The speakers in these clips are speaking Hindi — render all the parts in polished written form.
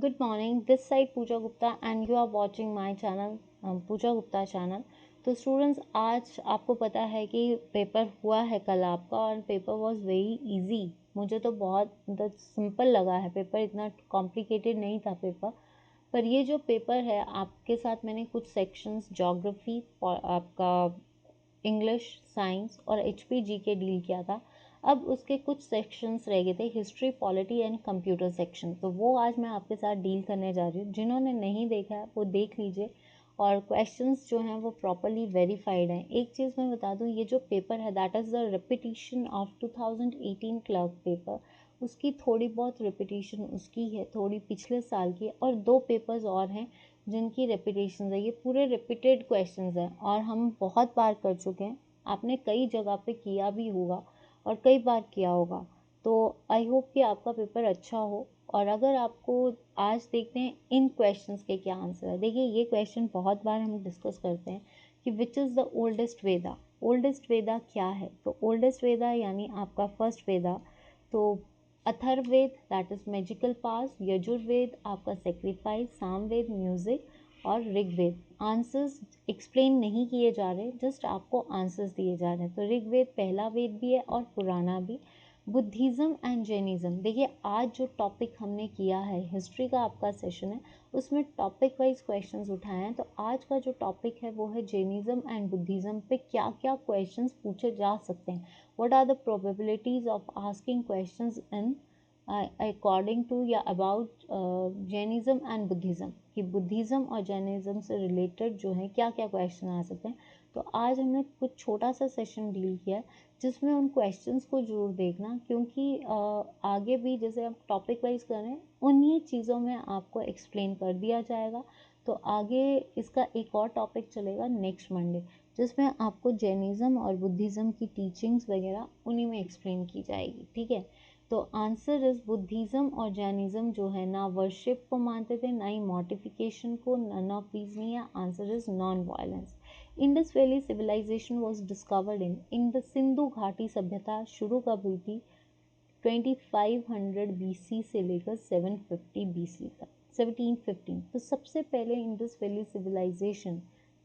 Good morning. This side Pooja Gupta and you are watching my channel Pooja Gupta channel. तो स्टूडेंट्स आज आपको पता है कि पेपर हुआ है कल आपका और पेपर वाज वेरी इजी। मुझे तो बहुत सिंपल लगा है पेपर, इतना कॉम्प्लिकेटेड नहीं था पेपर। पर ये जो पेपर है आपके साथ मैंने कुछ सेक्शंस ज्योग्राफी आपका इंग्लिश, साइंस और एचपीजी के डील किया था। अब उसके कुछ सेक्शंस रह गए थे, history, polity and computer section, तो वो आज मैं आपके साथ डील करने जा रही हूँ। जिन्होंने नहीं देखा है वो देख लीजिए और क्वेश्चंस जो हैं वो प्रॉपरली वेरीफाइड हैं। एक चीज़ मैं बता दूँ, ये जो पेपर है that is the repetition of 2018 clerk paper. उसकी थोड़ी बहुत रिपीटिशन उसकी है, थोड़ी पिछले साल की, और दो पेपर्स और हैं जिनकी रेपिटेशन है। ये पूरे रिपीटेड क्वेश्चंस हैं और हम बहुत बार कर चुके हैं। आपने कई जगह पे किया भी होगा और कई बार किया होगा, तो आई होप कि आपका पेपर अच्छा हो। और अगर आपको आज देखते हैं इन क्वेश्चंस के क्या आंसर है। देखिए ये क्वेश्चन बहुत बार हम डिस्कस करते हैं कि which is the oldest Veda. Oldest Veda क्या है? तो ओल्डेस्ट वेदा यानी आपका फर्स्ट वेदा, तो अथर्ववेद दैट इज मैजिकल पास, यजुर्वेद आपका सेक्रीफाइस, सामवेद म्यूजिक और ऋग्वेद। आंसर्स एक्सप्लेन नहीं किए जा रहे, जस्ट आपको आंसर्स दिए जा रहे हैं। तो ऋग्वेद पहला वेद भी है और पुराना भी। बुद्धिज़्म एंड जैनिज़्म, देखिए आज जो टॉपिक हमने किया है, हिस्ट्री का आपका सेशन है, उसमें टॉपिक वाइज क्वेश्चंस उठाए हैं। तो आज का जो टॉपिक है वो है जैनिज़्म एंड बुद्धिज़्म पे क्या क्या क्वेश्चंस पूछे जा सकते हैं। What are the probabilities of asking questions in according to या अबाउट जैनिज़्म एंड बुद्धिज़्म, कि बुद्धिज़्म और जैनिज़्म से रिलेटेड जो है क्या क्या क्वेश्चन आ सकते हैं। तो आज हमने कुछ छोटा सा सेशन डील किया है जिसमें उन क्वेश्चंस को ज़रूर देखना, क्योंकि आगे भी जैसे आप टॉपिक वाइज कर रहे हैं उन्हीं चीज़ों में आपको एक्सप्लेन कर दिया जाएगा। तो आगे इसका एक और टॉपिक चलेगा नेक्स्ट मंडे, जिसमें आपको जैनिज़्म और बुद्धिज़्म की टीचिंग्स वगैरह उन्हीं में एक्सप्लेन की जाएगी। ठीक है, तो आंसर इज बुद्धिज़्म और जैनिज़्म जो है ना वर्शिप को मानते थे ना ही मॉडिफिकेशन को, नन ऑफ दीज नहीं है। Answer is non violence. Indus valley civilisation was discovered in the Sindhu घाटी सभ्यता शुरू कब हुई थी? 2500 बीसी से लेकर 750 बीसी तक, 1715। तो सबसे पहले इंडस वैली सिविलाइजेशन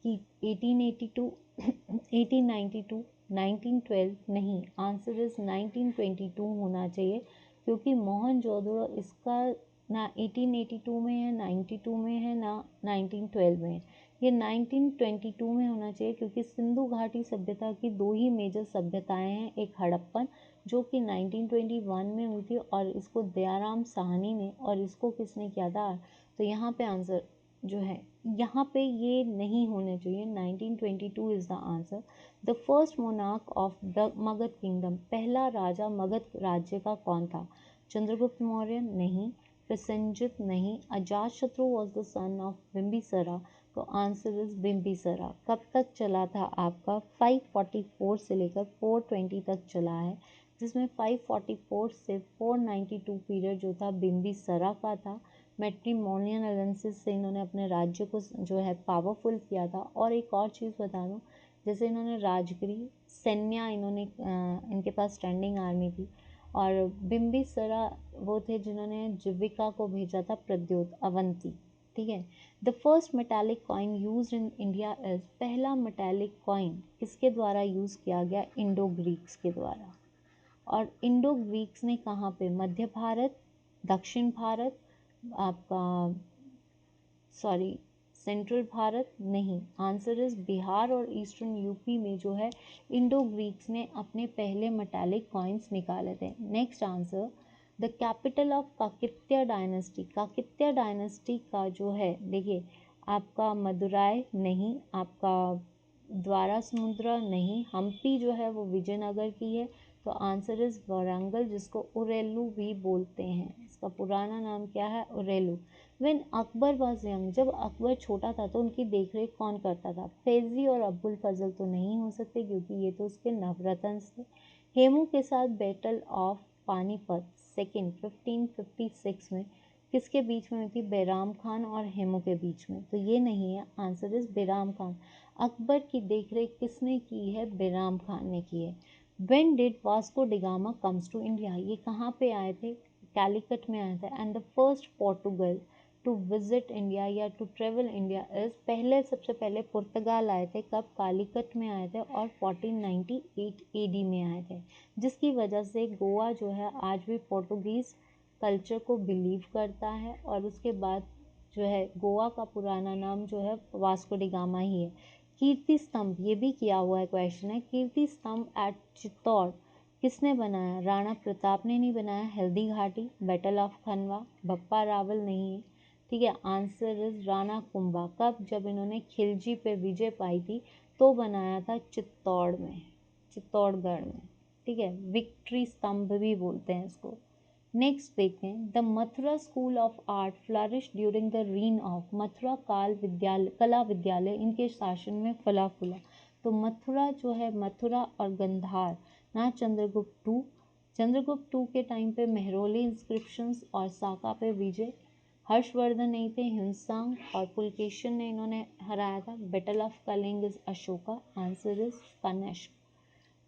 की 1882, 1892, 1912 नहीं, आंसर इज 1922 होना चाहिए, क्योंकि मोहनजोदड़ो इसका ना 1882 में है, 92 में है, ना 1912 में है। ये 1922 में होना चाहिए, क्योंकि सिंधु घाटी सभ्यता की दो ही मेजर सभ्यताएं हैं। एक हड़प्पन जो कि 1921 में हुई थी और इसको दयाराम साहनी ने, और इसको किसने किया था? तो यहाँ पे आंसर जो है यहाँ पे ये नहीं होने चाहिए, 1922 is the answer. The first monarch of the Magadh kingdom, पहला राजा मगध राज्य का कौन था? चंद्रगुप्त मौर्य नहीं, प्रसेनजित नहीं, Ajatashatru was the son of Bimbisara. तो आंसर इज बिम्बिसरा। कब तक चला था आपका? 544 से लेकर 420 तक चला है, जिसमें 544 से 492 पीरियड जो था बिम्बिसरा का था। मैट्रिमोनियल अलायंसेस से इन्होंने अपने राज्य को जो है पावरफुल किया था। और एक और चीज़ बता दूँ, जैसे इन्होंने राजगिरी सैन्य, इन्होंने इनके पास स्टैंडिंग आर्मी थी। और बिम्बिसरा वो थे जिन्होंने जीविका को भेजा था प्रद्योत अवंती। ठीक है, the first metallic coin use in India is, पहला मेटालिक कॉइन किसके द्वारा यूज़ किया गया? इंडो ग्रीक्स के द्वारा। और इंडो ग्रीक्स ने कहाँ पे? मध्य भारत, दक्षिण भारत, आपका सॉरी सेंट्रल भारत नहीं, आंसर इज बिहार और ईस्टर्न यूपी में जो है इंडो ग्रीक्स ने अपने पहले मेटालिक कॉइन्स निकाले थे। Next answer, the capital of Kakatiya dynasty, Kakatiya dynasty का जो है देखिए आपका मदुराई नहीं, आपका द्वारा समुद्रा नहीं, हम्पी जो है वो विजयनगर की है। तो आंसर इज वारंगल, जिसको उरेलू भी बोलते हैं, इसका पुराना नाम क्या है? उरेलू। व्हेन अकबर वाज यंग, जब अकबर छोटा था तो उनकी देखरेख कौन करता था? फैजी और अब्बुल फजल तो नहीं हो सकते, क्योंकि ये तो उसके नवरत्न थे। हेमू के साथ बैटल ऑफ पानीपत सेकेंड 1556 में किसके बीच में हुई थी? बैराम खान और हेमू के बीच में। तो ये नहीं है, आंसर इज बैराम खान। अकबर की देखरेख किसने की है? बैराम खान ने की है। When did Vasco da Gama comes to India, ये कहाँ पे आए थे? कैलिकट में आए थे। And the first Portugal to visit India या टू ट्रेवल इंडिया इज, पहले सबसे पहले पुर्तगाल आए थे, कब, कालीकट में आए थे और 1498 AD में आए थे, जिसकी वजह से गोवा जो है आज भी पोर्टुगीज़ कल्चर को बिलीव करता है। और उसके बाद जो है गोवा का पुराना नाम जो है वास्को डी गामा ही है। कीर्ति स्तंभ, ये भी किया हुआ है क्वेश्चन है, कीर्ति स्तंभ एट चित्तौड़ किसने बनाया, राणा प्रताप ने नहीं बनाया। हल्दी घाटी, बैटल ऑफ खनवा, बप्पा रावल नहीं है, ठीक है। आंसर इज राणा कुंभा, कब, जब इन्होंने खिलजी पे विजय पाई थी तो बनाया था चित्तौड़ में, चित्तौड़गढ़ में, ठीक है। विक्ट्री स्तंभ भी बोलते हैं इसको। नेक्स्ट देखते हैं, the Mathura school of art flourish during the reign of, Mathura काल विद्यालय, कला विद्यालय इनके शासन में फला फूला। तो मथुरा जो है, मथुरा और गंधार ना चंद्रगुप्त टू, चंद्रगुप्त टू के टाइम पे मेहरौली इंस्क्रिप्शंस और साका पे विजय, हर्षवर्धन नहीं थे, हिंसांग और पुलकेशन ने इन्होंने हराया था। Battle of Kalinga is Ashoka, answer is Kanishka.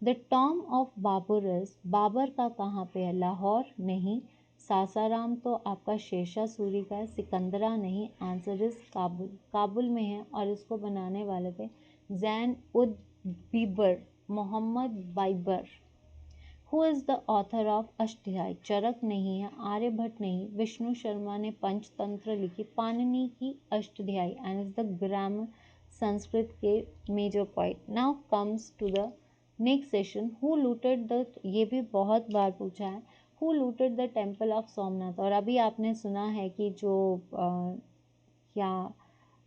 The tomb of Babur is, Babur का कहाँ पे है, लाहौर नहीं, सासाराम तो आपका शेरशाह सूरी का है, सिकंदरा नहीं, आंसर इज काबुल, काबुल में है। और इसको बनाने वाले थे Zain ud Babur, Mohammad Babur. Who is the author of Ashtadhyayi, Charak नहीं है, आर्यभट्ट नहीं, विष्णु शर्मा ने पंचतंत्र लिखी, पाणिनि की Ashtadhyayi and is the grammar Sanskrit के major point. Now comes to the next session, who looted the, ये भी बहुत बार पूछा है, who looted the temple of Somnath. और अभी आपने सुना है कि जो क्या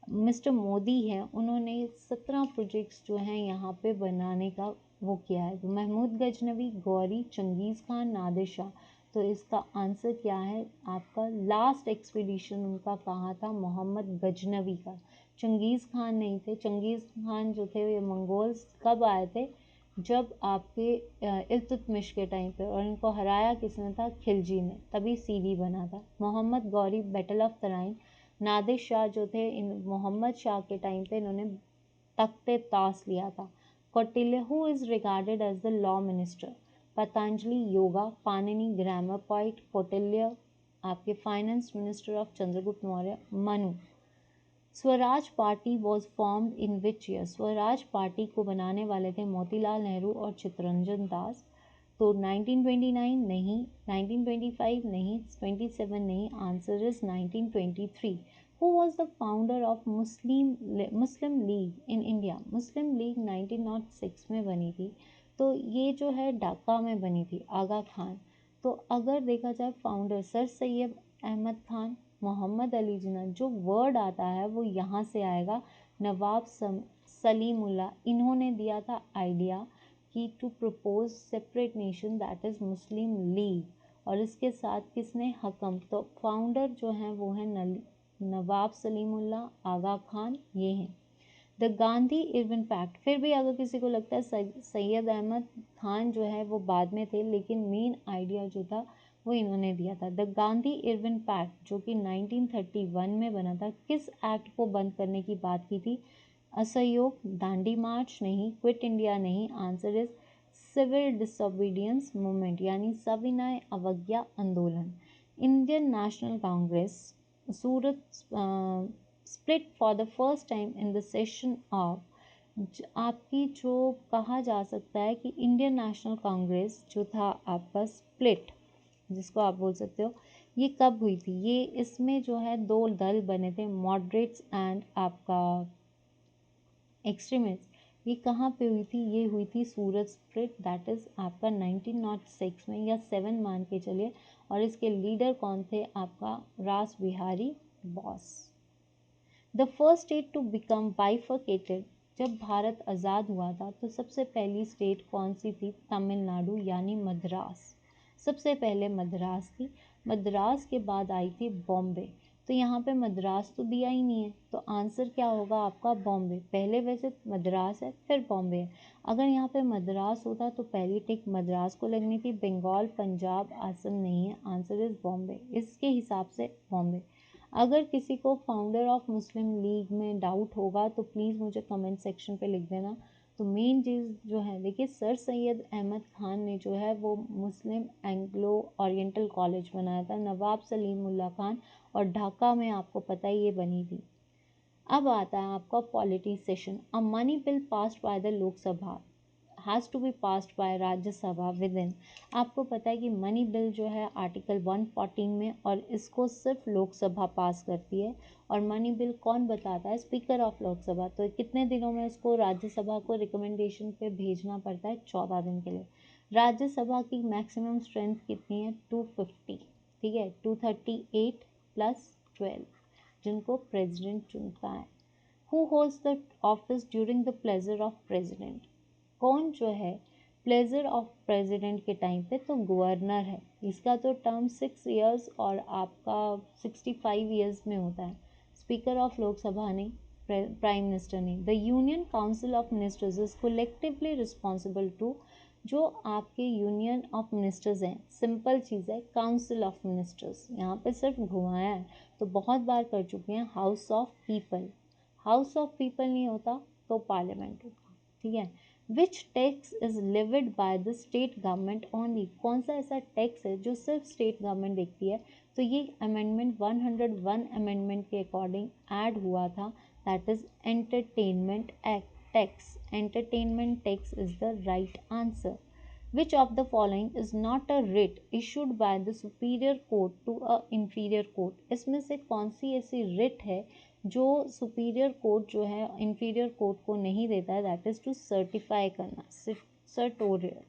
मिस्टर मोदी हैं, उन्होंने 17 प्रोजेक्ट्स जो हैं यहाँ पे बनाने का वो किया है। तो महमूद गजनवी, गौरी, चंगेज़ खान, नादिर शाह। तो इसका आंसर क्या है आपका, लास्ट एक्सपीडिशन उनका कहाँ था, मोहम्मद गजनवी का। चंगेज़ खान नहीं थे, चंगेज़ खान जो थे ये मंगोल्स कब आए थे, जब आपके इल्तुतमिश के टाइम पे, और इनको हराया किसने था, खिलजी ने, तभी सीडी बना था। Mohammad Ghori, battle of Tarain. नादिर शाह जो थे, इन मोहम्मद शाह के टाइम पे इन्होंने तख्ते ताश लिया था। Kautilya, who is regarded as the law minister, Patanjali yoga, Panini grammar point, Kautilya आपके finance minister of Chandragupta Maurya, Manu. Swaraj party was formed in which year, Swaraj party को बनाने वाले थे मोतीलाल नेहरू और चित्तरंजन दास। तो 1929 नहीं, 1925 नहीं, 27 नहीं, answer is 1923। Who was the founder of Muslim league in India, Muslim league 1906 में बनी थी। तो ये जो है ढाका में बनी थी, आगा खान। तो अगर देखा जाए फाउंडर सर सैयद अहमद खान, मोहम्मद अली जिन्ना, जो वर्ड आता है वो यहाँ से आएगा, नवाब सलीमुल्लाह, इन्होंने दिया था आइडिया कि to propose separate nation that is Muslim League. और इसके साथ किसने हकम, तो फाउंडर जो हैं वो हैं नवाब सलीमुल्लाह, आगा खान, ये हैं। द गांधी इरविन पैक्ट, फिर भी अगर किसी को लगता है सैयद अहमद खान जो है वो बाद में थे, लेकिन मेन आइडिया जो था वो इन्होंने दिया था। द गांधी इरविन पैक्ट जो कि 1931 में बना था, किस एक्ट को बंद करने की बात की थी, असहयोग, दांडी मार्च नहीं, क्विट इंडिया नहीं, answer is civil disobedience movement यानी सविनय अवज्ञा आंदोलन। Indian National Congress Surat split for the first time in the session of, आपकी जो कहा जा सकता है कि इंडियन नेशनल कांग्रेस जो था आपका स्प्लिट, जिसको आप बोल सकते हो, ये कब हुई थी, ये इसमें जो है दो दल बने थे, मॉडरेट्स एंड आपका एक्सट्रीमिस्ट। ये कहाँ पे हुई थी, ये हुई थी सूरत स्प्लिट, दैट इज़ आपका 1906 में, या 7 मान के चलिए। और इसके लीडर कौन थे, आपका Ras Bihari Bose. The first state to become bifurcated, जब भारत आज़ाद हुआ था तो सबसे पहली स्टेट कौन सी थी, तमिलनाडु यानी मद्रास, सबसे पहले मद्रास थी। मद्रास के बाद आई थी बॉम्बे। तो यहाँ पे मद्रास तो दिया ही नहीं है, तो आंसर क्या होगा आपका, बॉम्बे। पहले वैसे मद्रास है फिर बॉम्बे है। अगर यहाँ पे मद्रास होता तो पहली टिक मद्रास को लगनी थी, बंगाल, पंजाब, असम नहीं है, आंसर इज बॉम्बे, इसके हिसाब से बॉम्बे। अगर किसी को फाउंडर ऑफ मुस्लिम लीग में डाउट होगा तो प्लीज़ मुझे कमेंट सेक्शन पे लिख देना, तो मेन चीज़ जो है, देखिए सर सैयद अहमद खान ने जो है वो मुस्लिम एंग्लो ओरिएंटल कॉलेज बनाया था, नवाब सलीमुल्लाह खान, और ढाका में आपको पता ही ये बनी थी। अब आता है आपका polity session. A money bill passed by the Lok Sabha has to be passed by Rajya Sabha within. आपको पता है कि मनी बिल जो है आर्टिकल 114 में, और इसको सिर्फ लोकसभा पास करती है। और मनी बिल कौन बताता है? Speaker of Lok Sabha. तो कितने दिनों में इसको राज्यसभा को रिकमेंडेशन पे भेजना पड़ता है? 14 दिन के लिए। राज्यसभा की मैक्सिमम स्ट्रेंथ कितनी है? 250, ठीक है, 238 प्लस 12, जिनको प्रेसिडेंट चुनता है। Who holds the office during the pleasure of president? कौन जो है प्लेजर ऑफ प्रेसिडेंट के टाइम पे? तो गवर्नर है। इसका तो टर्म 6 ईयर्स और आपका 65 ईयर्स में होता है। स्पीकर ऑफ लोकसभा नहीं, प्राइम मिनिस्टर नहीं। The union council of ministers is collectively responsible to, जो आपके यूनियन ऑफ मिनिस्टर्स हैं, सिंपल चीज़ है, काउंसिल ऑफ मिनिस्टर्स। यहाँ पे सिर्फ घुमाया है, तो बहुत बार कर चुके हैं। House of people, house of people नहीं होता तो पार्लियामेंट होता, ठीक है। Which tax is levied by the state government only? कौन सा ऐसा टैक्स है जो सिर्फ स्टेट गवर्नमेंट देखती है? तो ये अमेंडमेंट 101 अमेंडमेंट के अकॉर्डिंग ऐड हुआ था, that is entertainment act tax. Entertainment tax is the right answer. Which of the following is not a writ issued by the superior court to a inferior court? इसमें से कौन सी ऐसी writ है जो सुपीरियर कोर्ट जो है इंफीरियर कोर्ट को नहीं देता है? दैट इज टू सर्टिफाई करना, certiorari.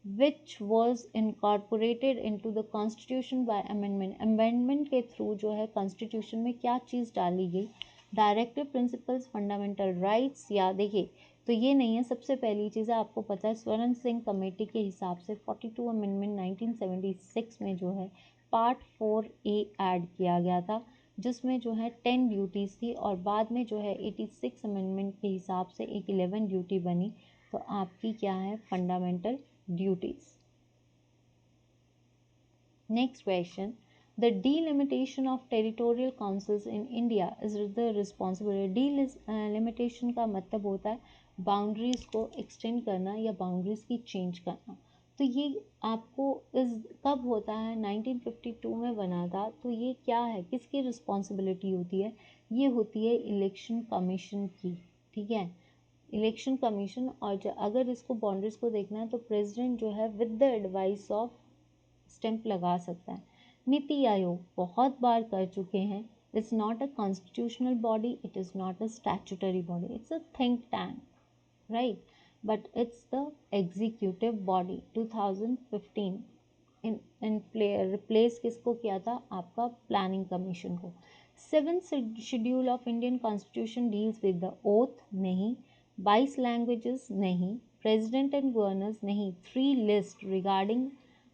Which was incorporated into the constitution by amendment? Amendment के थ्रू जो है कॉन्स्टिट्यूशन में क्या चीज़ डाली गई? डायरेक्टिव प्रिंसिपल्स, फंडामेंटल राइट्स, या देखिए तो ये नहीं है। सबसे पहली चीज़ है, आपको पता है स्वर्ण सिंह कमेटी के हिसाब से 42 अमेंडमेंट 1976 में जो है पार्ट 4A ऐड किया गया था, जिसमें जो है 10 ड्यूटीज़ थी, और बाद में जो है 86 अमेंडमेंट के हिसाब से एक 11 ड्यूटी बनी। तो आपकी क्या है? Fundamental duties. Next question, the delimitation of territorial councils in India is the responsibility। delimitation का मतलब होता है बाउंड्रीज को एक्सटेंड करना या बाउंड्रीज की चेंज करना। तो ये आपको इस कब होता है? 1952 में बना था। तो ये क्या है, किसकी रिस्पॉन्सिबिलिटी होती है? ये होती है इलेक्शन कमीशन की, ठीक है, इलेक्शन कमीशन। और अगर इसको बाउंड्रीज को देखना है तो प्रेसिडेंट जो है with the advice of stamp लगा सकता है। नीति आयोग बहुत बार कर चुके हैं। It's not a constitutional body, it is not a statutory body, it's a think tank, right, but it's the executive body. 2015 in replace किसको किया था? आपका प्लानिंग कमीशन को। 7th schedule of Indian constitution deals with the oath, नहीं। 22 लैंग्वेजेस, नहीं। प्रेसिडेंट एंड गवर्नर्स, नहीं। 3 लिस्ट रिगार्डिंग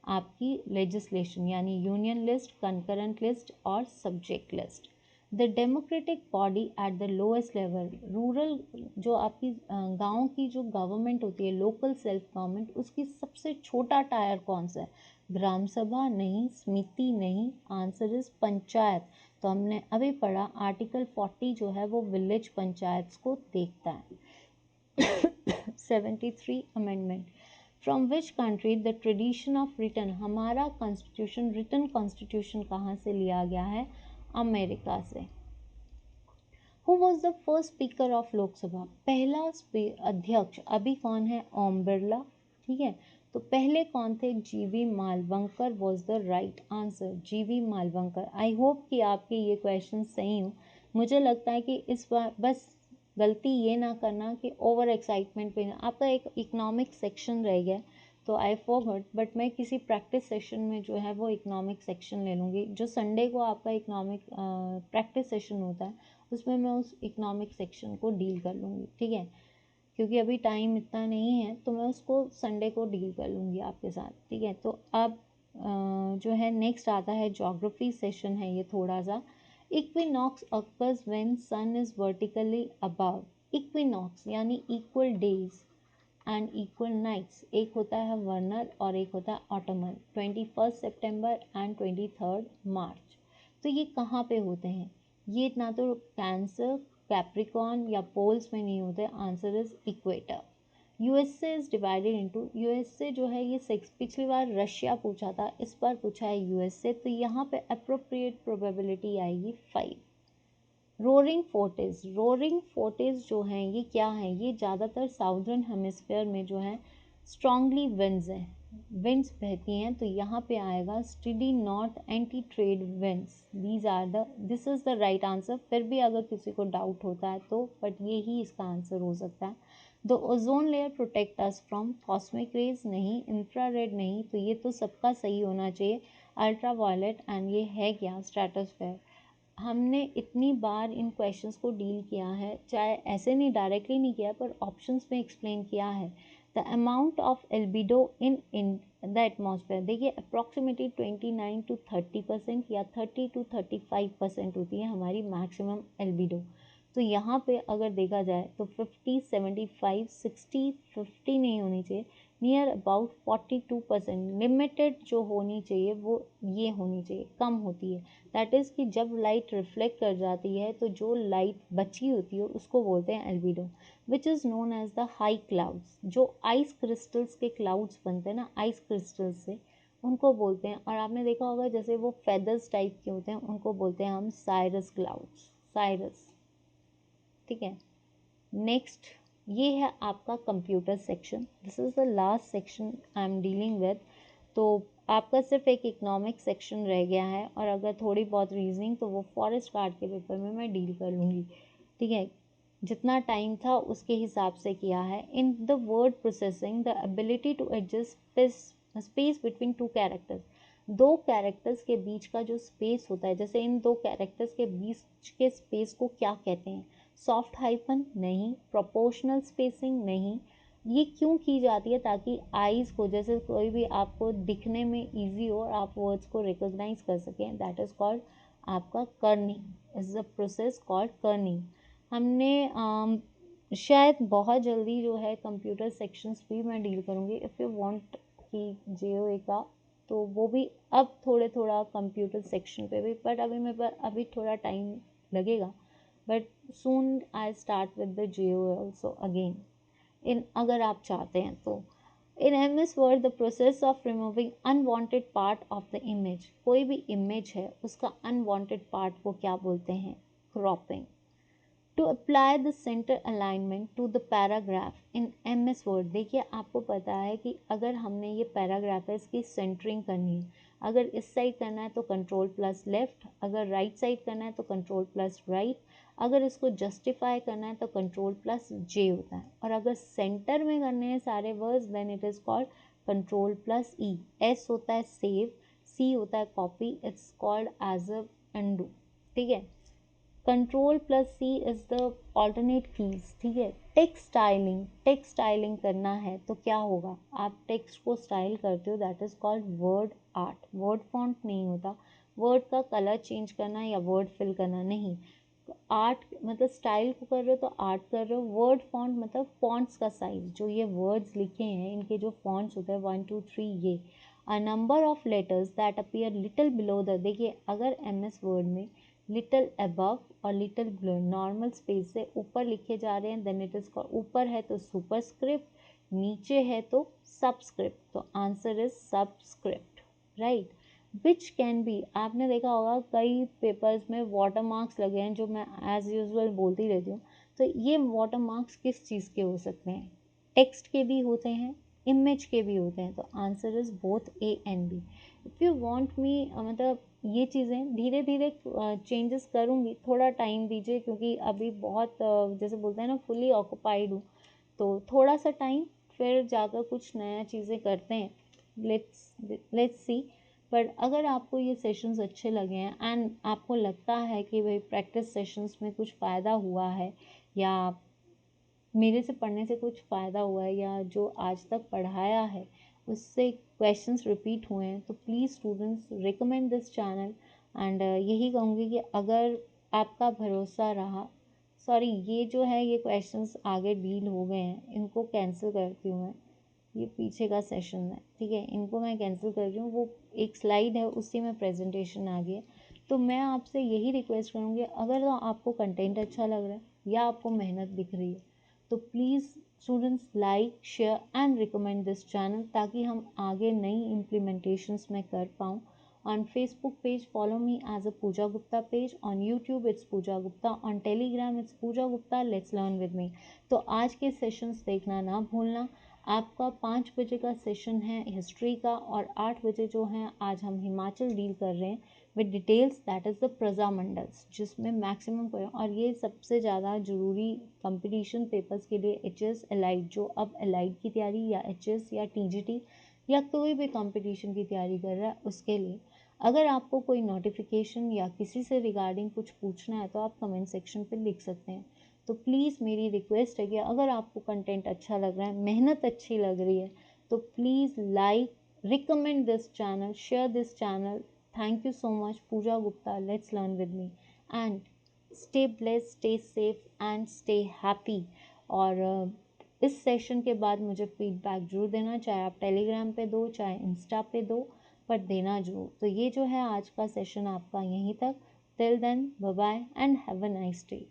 आपकी लेजिस्लेशन, यानी यूनियन लिस्ट, कंकरेंट लिस्ट और subject list. The democratic body at the lowest level, rural जो आपकी गांव की जो गवर्नमेंट होती है, लोकल सेल्फ गवर्नमेंट, उसकी सबसे छोटा टायर कौन सा है? ग्राम सभा, नहीं। समिति, नहीं। Answer is panchayat. तो हमने अभी पढ़ा आर्टिकल 40 जो है वो विलेज पंचायत को देखता है। 73 amendment, from which country the tradition of return? हमारा कॉन्स्टिट्यूशन, रिटर्न कॉन्स्टिट्यूशन कहाँ से लिया गया है? अमेरिका से। Who was the first speaker of Lok Sabha? पहला अध्यक्ष अभी कौन है? ओम बिरला, ठीक है। तो पहले कौन थे? G V Mavalankar was the right answer, G V Mavalankar. I hope कि आपके ये क्वेश्चन सही हो। मुझे लगता है कि इस बार बस गलती ये ना करना कि ओवर एक्साइटमेंट पे आपका एक इकोनॉमिक सेक्शन रह गया, तो आई फॉरगॉट, बट मैं किसी प्रैक्टिस सेशन में जो है वो इकोनॉमिक सेक्शन ले लूँगी। जो संडे को आपका इकोनॉमिक प्रैक्टिस सेशन होता है उसमें मैं उस इकोनॉमिक सेक्शन को डील कर लूँगी, ठीक है, क्योंकि अभी टाइम इतना नहीं है, तो मैं उसको संडे को डील कर लूँगी आपके साथ, ठीक है। तो अब जो है नेक्स्ट आता है ज्योग्राफी सेशन है ये थोड़ा सा। Equinox occurs when sun is vertically above. Equinox यानी equal days and equal nights, एक होता है वर्नल और एक होता है ऑटमन, 21 सितंबर एंड 23 मार्च। तो ये कहाँ पे होते हैं? ये ना तो कैंसर, कैप्रिकॉन या पोल्स में नहीं होते, answer is equator. USA is divided into, USA जो है ये पिछली बार रशिया पूछा था, इस बार पूछा है यूएसए, तो यहाँ पे अप्रोप्रिएट प्रोबेबिलिटी आएगी 5। रोरिंग फोर्टिस, रोरिंग फोर्टिस जो हैं ये क्या है, ये ज़्यादातर साउदर्न हेमिस्फीयर में जो है स्ट्रांगली विंड्स हैं, विंड्स बहती हैं, तो यहाँ पे आएगा steady not anti trade winds, this is the right answer. फिर भी अगर किसी को डाउट होता है तो बट ये ही इसका आंसर हो सकता है। The ozone layer protect us from cosmic rays नहीं, इंफ्रारेड नहीं, तो ये तो सबका सही होना चाहिए, अल्ट्रा वायलेट, एंड ये है क्या, स्ट्रेटोस्फेयर। हमने इतनी बार इन क्वेश्चंस को डील किया है, चाहे ऐसे नहीं डायरेक्टली नहीं किया पर ऑप्शंस में एक्सप्लेन किया है। The amount of albedo in the atmosphere, देखिए अप्रॉक्सीमेटली 29 to 30% या 30 to 35% होती है हमारी मैक्सिमम एल्बिडो। तो यहाँ पे अगर देखा जाए तो 50, 75, 60, 50 नहीं होनी चाहिए, नियर अबाउट 42%। लिमिटेड जो होनी चाहिए वो ये होनी चाहिए, कम होती है। दैट इज़ कि जब लाइट रिफ्लेक्ट कर जाती है तो जो लाइट बची होती है उसको बोलते हैं albedo, which is known as the high clouds. जो आइस क्रिस्टल्स के क्लाउड्स बनते हैं ना, आइस क्रिस्टल्स से, उनको बोलते हैं। और आपने देखा होगा जैसे वो फेदर्स टाइप के होते हैं, उनको बोलते हैं हम साइरस क्लाउड्स, साइरस, ठीक है। नेक्स्ट ये है आपका computer section, this is the last section I am dealing with. तो आपका सिर्फ एक इकोनॉमिक सेक्शन रह गया है, और अगर थोड़ी बहुत रीजनिंग तो वो फॉरेस्ट गार्ड के पेपर में मैं डील कर लूँगी, ठीक है। जितना टाइम था उसके हिसाब से किया है। In the word processing the ability to adjust space between two characters, दो कैरेक्टर्स के बीच का जो स्पेस होता है, जैसे इन दो कैरेक्टर्स के बीच के स्पेस को क्या कहते हैं, सॉफ्ट हाइफन नहीं, प्रोपोर्शनल स्पेसिंग नहीं। ये क्यों की जाती है, ताकि आईज को, जैसे कोई भी आपको दिखने में इजी हो और आप वर्ड्स को रिकॉग्नाइज कर सकें, दैट इज कॉल्ड आपका Corning, is the process called Corning. हमने शायद बहुत जल्दी जो है कंप्यूटर सेक्शंस भी मैं डील करूँगी, इफ़ यू वांट कि जेओए का, तो वो भी अब थोड़े थोड़ा कंप्यूटर सेक्शन पे भी, बट अभी मेरे पास अभी थोड़ा टाइम लगेगा, but soon I start with the JOA also again, इन अगर आप चाहते हैं तो। In MS word the process of removing unwanted part of the image, कोई भी इमेज है उसका अनवांटेड पार्ट को क्या बोलते हैं, cropping. To apply the centre alignment to the paragraph in MS Word, देखिए आपको पता है कि अगर हमने ये पैराग्राफ है इसकी सेंटरिंग करनी है, अगर इस साइड करना है तो कंट्रोल प्लस लेफ्ट, अगर राइट साइड करना है तो कंट्रोल प्लस राइट, अगर इसको जस्टिफाई करना है तो कंट्रोल प्लस जे होता है, और अगर सेंटर में करने हैं सारे words then it is called control plus E. S होता है सेव, सी होता है copy, it's called as a undo, ठीक है। Control plus C is the alternate keys, ठीक है। टेक्स्ट स्टाइलिंग, टेक्स्ट स्टाइलिंग करना है तो क्या होगा, आप टेक्स्ट को स्टाइल करते हो, that is called word art. Word font नहीं होता, वर्ड का कलर चेंज करना या वर्ड फिल करना नहीं, आर्ट मतलब स्टाइल को कर रहे हो तो आर्ट कर रहे हो। वर्ड फॉन्ट मतलब फॉन्ट्स का साइज, जो ये वर्ड्स लिखे हैं इनके जो फॉन्ट्स होते हैं 1 2 3 ये, a number of letters that appear little below the, देखिए अगर MS वर्ड में लिटिल अबव और लिटिल बिलो नॉर्मल स्पेस से ऊपर लिखे जा रहे हैं, देन इट इज, ऊपर है तो सुपरस्क्रिप्ट, नीचे है तो सबस्क्रिप्ट, तो answer is subscript, right. Which can be, आपने देखा होगा कई पेपर्स में वाटर मार्क्स लगे हैं, जो मैं एज यूजुअल बोलती रहती हूँ, तो ये वाटर मार्क्स किस चीज़ के हो सकते हैं, टेक्स्ट के भी होते हैं, इमेज के भी होते हैं, तो answer is both A and B। If you want me, मतलब ये चीज़ें धीरे धीरे चेंजेस करूँगी, थोड़ा टाइम दीजिए, क्योंकि अभी बहुत जैसे बोलते हैं ना फुली ऑक्यूपाइड हूँ, तो थोड़ा सा टाइम, फिर जाकर कुछ नया चीज़ें करते हैं, लेट्स सी। बट अगर आपको ये सेशंस अच्छे लगे हैं एंड आपको लगता है कि भाई प्रैक्टिस सेशंस में कुछ फ़ायदा हुआ है, या मेरे से पढ़ने से कुछ फ़ायदा हुआ है, या जो आज तक पढ़ाया है उससे क्वेश्चंस रिपीट हुए हैं, तो please students recommend this channel. And यही कहूँगी कि अगर आपका भरोसा रहा, सॉरी ये जो है ये क्वेश्चंस आगे डील हो गए हैं, इनको कैंसिल करती हूँ मैं, ये पीछे का सेशन है, ठीक है, इनको मैं कैंसिल कर रही हूँ, वो एक स्लाइड है उसी में प्रेजेंटेशन आ गई है। तो मैं आपसे यही रिक्वेस्ट करूँगी, अगर तो आपको कंटेंट अच्छा लग रहा है या आपको मेहनत दिख रही है। तो please students like share and recommend this channel ताकि हम आगे नई इम्प्लीमेंटेशंस में कर पाऊँ। On Facebook page, follow me as a Pooja Gupta page. On YouTube, it's Pooja Gupta. On Telegram, it's Pooja Gupta. Let's learn with me. तो आज के सेशंस देखना ना भूलना। आपका 5 बजे का सेशन है हिस्ट्री का और 8 बजे जो है आज हम हिमाचल डील कर रहे हैं with details, that is the Prajamandals, जिसमें मैक्सिमम और ये सबसे ज़्यादा ज़रूरी कंपटीशन पेपर्स के लिए HS एलाइड, जो अब एलाइड की तैयारी या HS या TGT या कोई भी कंपटीशन की तैयारी कर रहा है उसके लिए। अगर आपको कोई नोटिफिकेशन या किसी से रिगार्डिंग कुछ पूछना है तो आप कमेंट सेक्शन पे लिख सकते हैं। तो प्लीज़ मेरी रिक्वेस्ट है कि अगर आपको कंटेंट अच्छा लग रहा है, मेहनत अच्छी लग रही है, तो please like, recommend this channel, share this channel. Thank you so much. Pooja Gupta, let's learn with me and stay blessed, stay safe and stay happy. और इस सेशन के बाद मुझे फीडबैक जरूर देना, चाहे आप टेलीग्राम पे दो चाहे इंस्टा पे दो, पर देना जरूर। तो ये जो है आज का सेशन आपका यहीं तक। Till then bye bye and have a nice day.